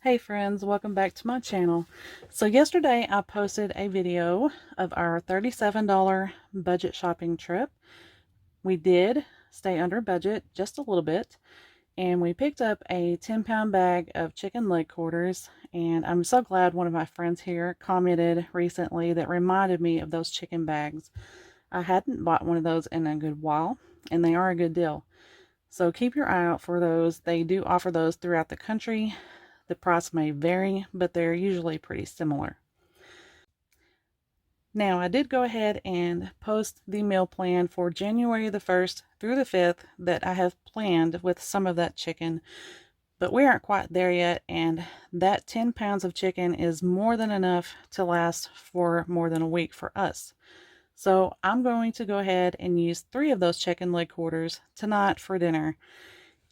Hey friends, welcome back to my channel. So yesterday I posted a video of our $37 budget shopping trip. We did stay under budget just a little bit, and we picked up a 10-pound bag of chicken leg quarters, and I'm so glad one of my friends here commented recently that reminded me of those chicken bags. I hadn't bought one of those in a good while, and they are a good deal. So keep your eye out for those. They do offer those throughout the country. The price may vary, but they're usually pretty similar. Now, I did go ahead and post the meal plan for January the 1st through the 5th that I have planned with some of that chicken, but we aren't quite there yet, and that 10 pounds of chicken is more than enough to last for more than a week for us. So I'm going to go ahead and use 3 of those chicken leg quarters tonight for dinner.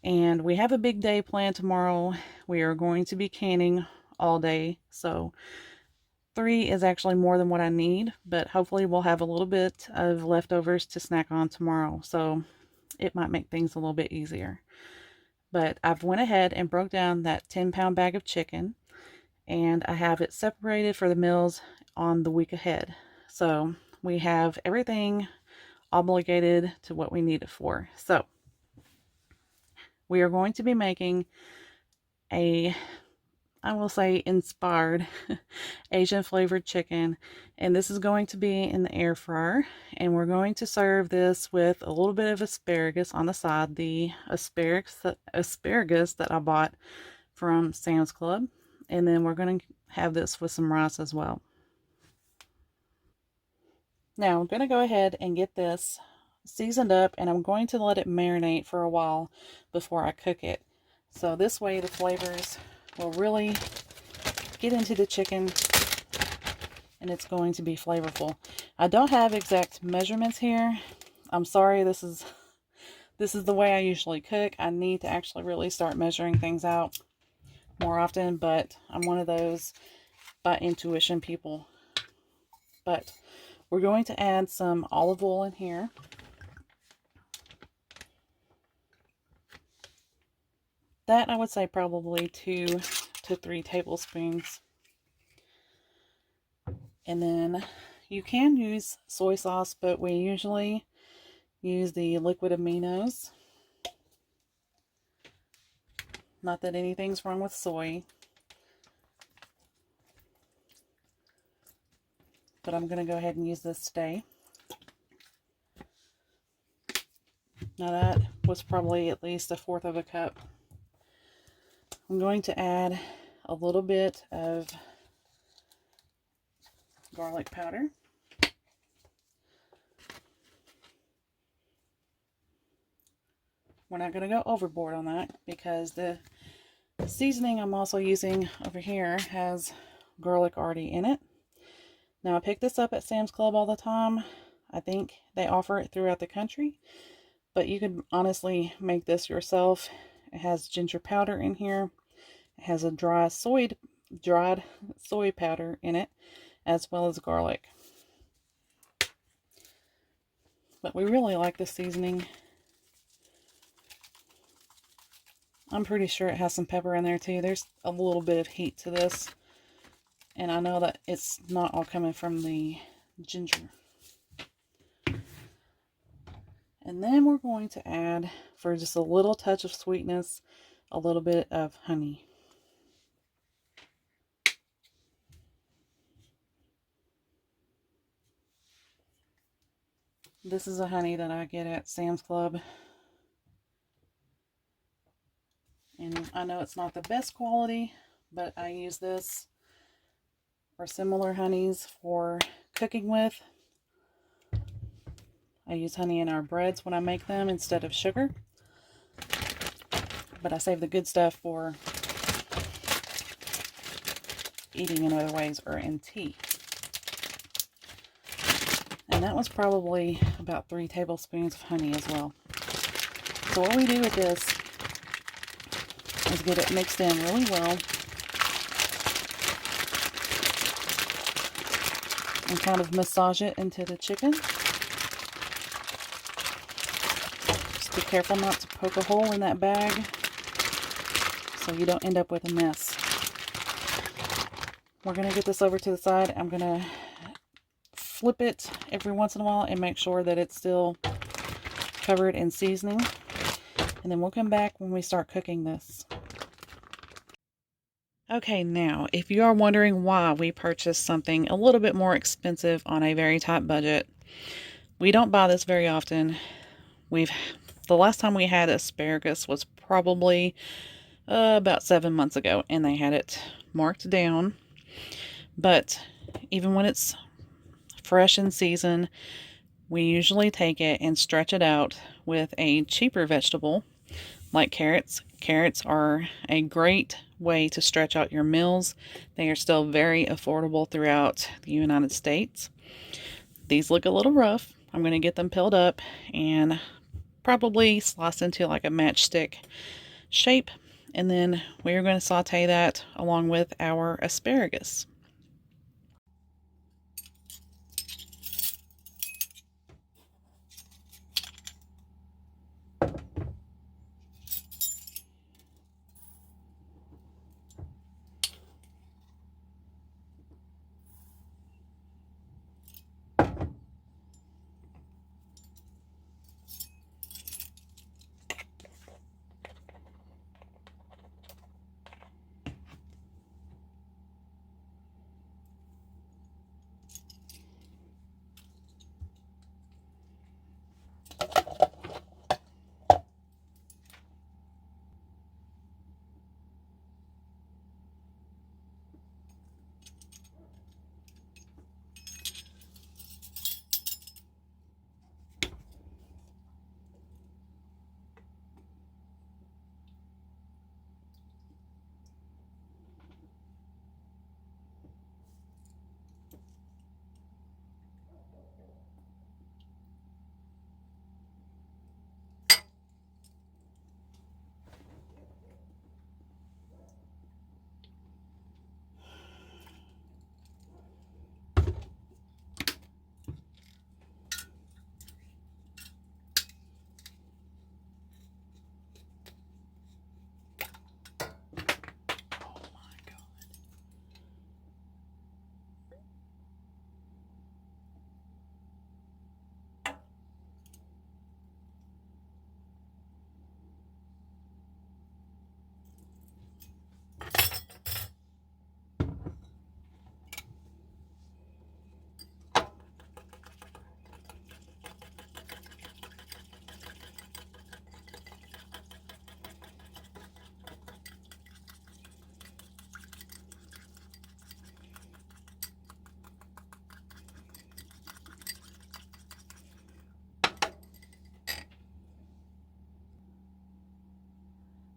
And we have a big day planned tomorrow. We are going to be canning all day, so 3 is actually more than what I need, but hopefully we'll have a little bit of leftovers to snack on tomorrow, so it might make things a little bit easier. But I've went ahead and broke down that 10-pound bag of chicken, and I have it separated for the meals on the week ahead. So we have everything obligated to what we need it for. So we are going to be making a, I will say, inspired Asian flavored chicken, and this is going to be in the air fryer, and we're going to serve this with a little bit of asparagus on the side, the asparagus that I bought from Sam's Club, and then we're going to have this with some rice as well. Now I'm going to go ahead and get this seasoned up, and I'm going to let it marinate for a while before I cook it. So this way the flavors will really get into the chicken and it's going to be flavorful. I don't have exact measurements here. I'm sorry, this is the way I usually cook. I need to actually really start measuring things out more often, but I'm one of those by intuition people. But we're going to add some olive oil in here. That I would say probably 2 to 3 tablespoons. And then you can use soy sauce, but we usually use the liquid aminos. Not that anything's wrong with soy, but I'm going to go ahead and use this today. Now that was probably at least 1/4 of a cup. I'm going to add a little bit of garlic powder. We're not going to go overboard on that because the seasoning I'm also using over here has garlic already in it. Now I pick this up at Sam's Club all the time. I think they offer it throughout the country, but you could honestly make this yourself. It has ginger powder in here. It has a dried soy powder in it, as well as garlic. But we really like this seasoning. I'm pretty sure it has some pepper in there too. There's a little bit of heat to this, and I know that it's not all coming from the ginger. And then we're going to add, for just a little touch of sweetness, a little bit of honey. This is a honey that I get at Sam's Club. And I know it's not the best quality, but I use this or similar honeys for cooking with. I use honey in our breads when I make them instead of sugar. But I save the good stuff for eating in other ways or in tea. And that was probably about 3 tablespoons of honey as well. So what we do with this is get it mixed in really well and kind of massage it into the chicken. Just be careful not to poke a hole in that bag so you don't end up with a mess. We're going to get this over to the side. I'm going to flip it every once in a while and make sure that it's still covered in seasoning. And then we'll come back when we start cooking this. Okay, now, if you are wondering why we purchased something a little bit more expensive on a very tight budget, we don't buy this very often. The last time we had asparagus was probably about 7 months ago, and they had it marked down. But even when it's fresh in season, we usually take it and stretch it out with a cheaper vegetable like carrots. Carrots are a great way to stretch out your meals. They are still very affordable throughout the United States. These look a little rough. I'm going to get them peeled up and probably slice into like a matchstick shape. And then we're going to saute that along with our asparagus.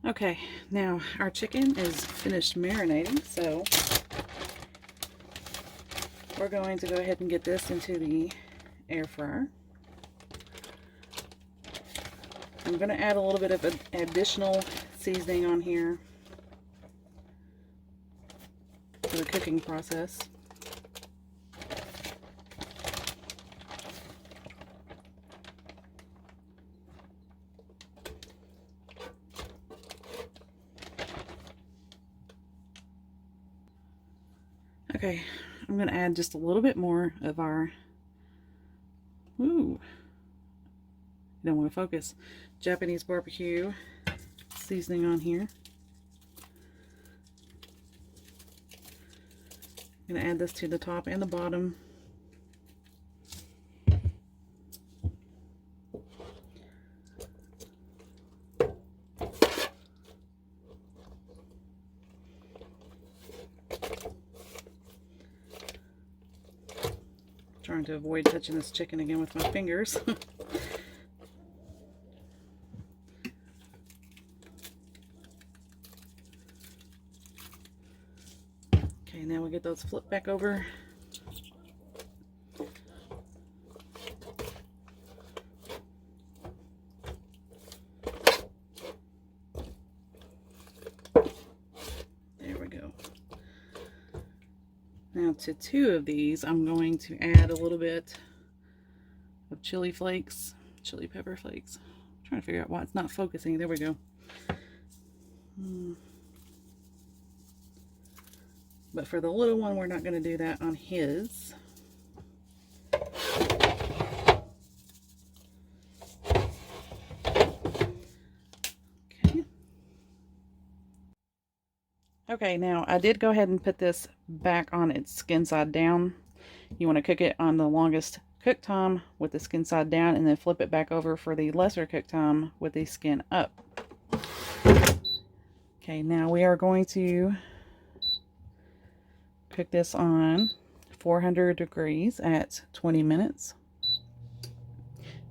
Okay, now our chicken is finished marinating, so we're going to go ahead and get this into the air fryer. I'm going to add a little bit of additional seasoning on here for the cooking process. Okay, I'm going to add just a little bit more of our, don't want to focus, Japanese barbecue seasoning on here. I'm going to add this to the top and the bottom. Trying to avoid touching this chicken again with my fingers. Okay, now we get those flipped back over. There we go. Now to 2 of these, I'm going to add a little bit of chili pepper flakes. I'm trying to figure out why it's not focusing. There we go. But for the little one, we're not going to do that on his. Okay. Okay, now I did go ahead and put this back on its skin side down. You want to cook it on the longest cook time with the skin side down, and then flip it back over for the lesser cook time with the skin up. Okay, now we are going to cook this on 400 degrees at 20 minutes.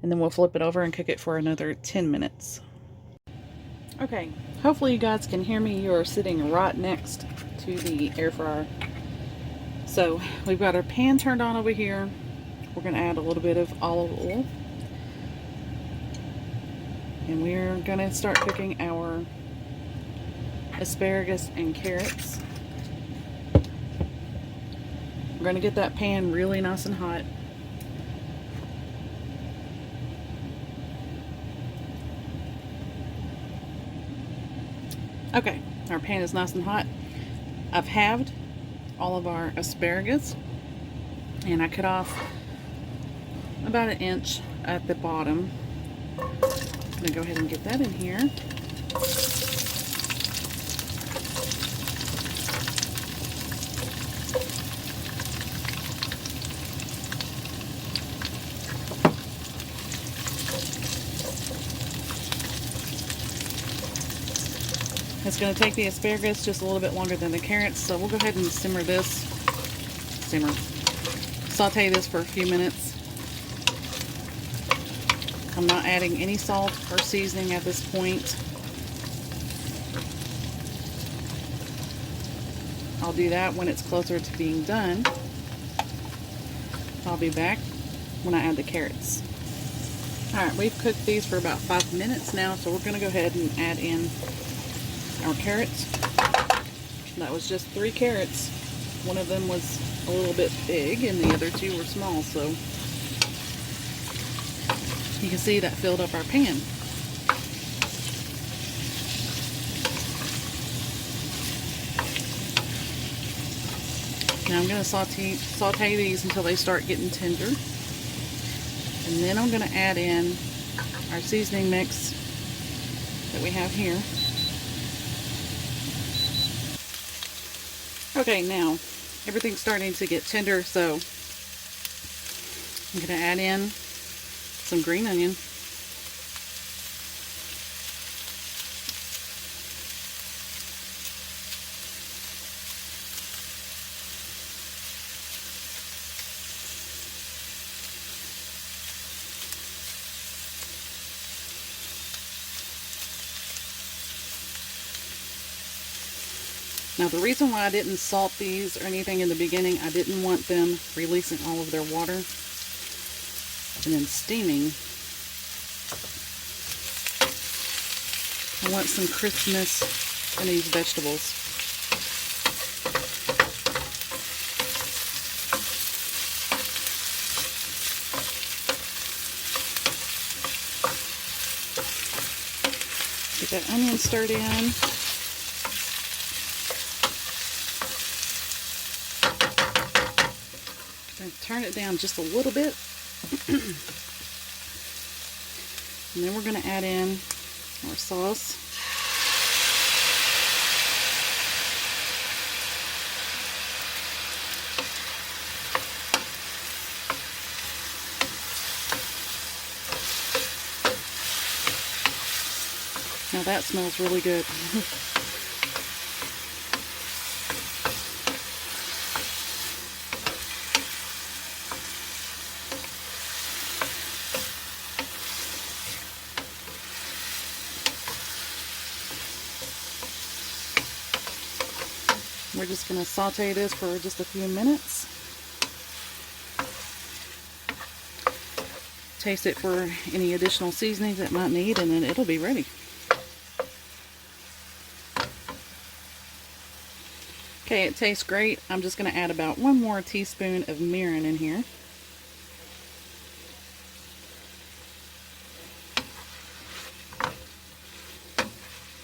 And then we'll flip it over and cook it for another 10 minutes. Okay, hopefully you guys can hear me. You are sitting right next to the air fryer. So we've got our pan turned on over here. We're going to add a little bit of olive oil. And we're going to start cooking our asparagus and carrots. We're going to get that pan really nice and hot. Okay, our pan is nice and hot. I've halved all of our asparagus, and I cut off about 1 inch at the bottom. I'm going to go ahead and get that in here. It's going to take the asparagus just a little bit longer than the carrots, so we'll go ahead and saute this for a few minutes. I'm not adding any salt or seasoning at this point. I'll do that when it's closer to being done. I'll be back when I add the carrots. Alright, we've cooked these for about 5 minutes now, so we're going to go ahead and add in our carrots. That was just 3 carrots. One of them was a little bit big and the other 2 were small, so you can see that filled up our pan. Now I'm going to saute these until they start getting tender, and then I'm going to add in our seasoning mix that we have here. Okay, now everything's starting to get tender, so I'm going to add in some green onion. Now the reason why I didn't salt these or anything in the beginning, I didn't want them releasing all of their water and then steaming. I want some crispness in these vegetables. Get that onion stirred in. Turn it down just a little bit. And then we're going to add in our sauce. Now that smells really good. We're just going to saute this for just a few minutes. Taste it for any additional seasonings it might need, and then it'll be ready. Okay, it tastes great. I'm just going to add about 1 more teaspoon of mirin in here.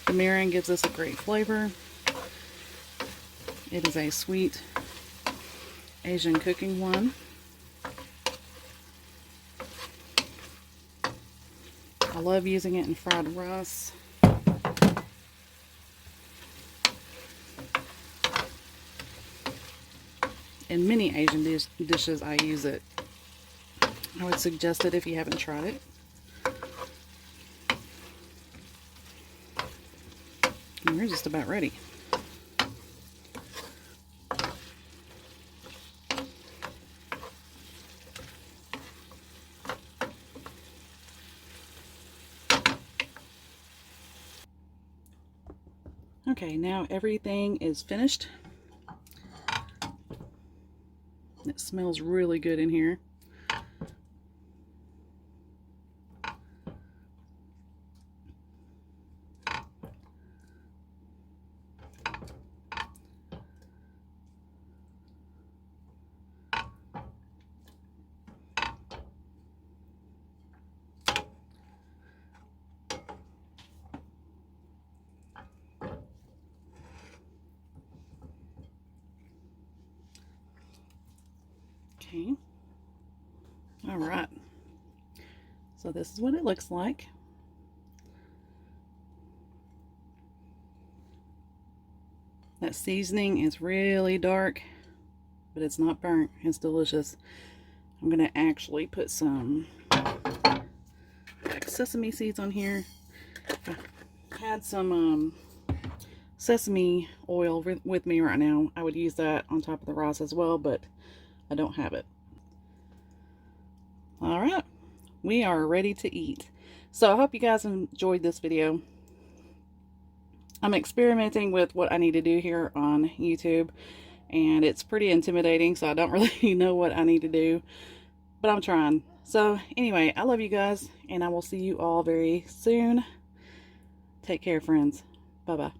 The mirin gives us a great flavor. It is a sweet Asian cooking one. I love using it in fried rice. In many Asian dishes I use it. I would suggest it if you haven't tried it. And we're just about ready. Okay, now everything is finished. It smells really good in here. Okay. All right. So this is what it looks like. That seasoning is really dark, but it's not burnt. It's delicious. I'm going to actually put some sesame seeds on here. I had some sesame oil with me right now. I would use that on top of the rice as well, but I don't have it. All right, we are ready to eat. So I hope you guys enjoyed this video. I'm experimenting with what I need to do here on YouTube, and it's pretty intimidating, so I don't really know what I need to do, but I'm trying. So anyway, I love you guys, and I will see you all very soon. Take care, friends. Bye-bye.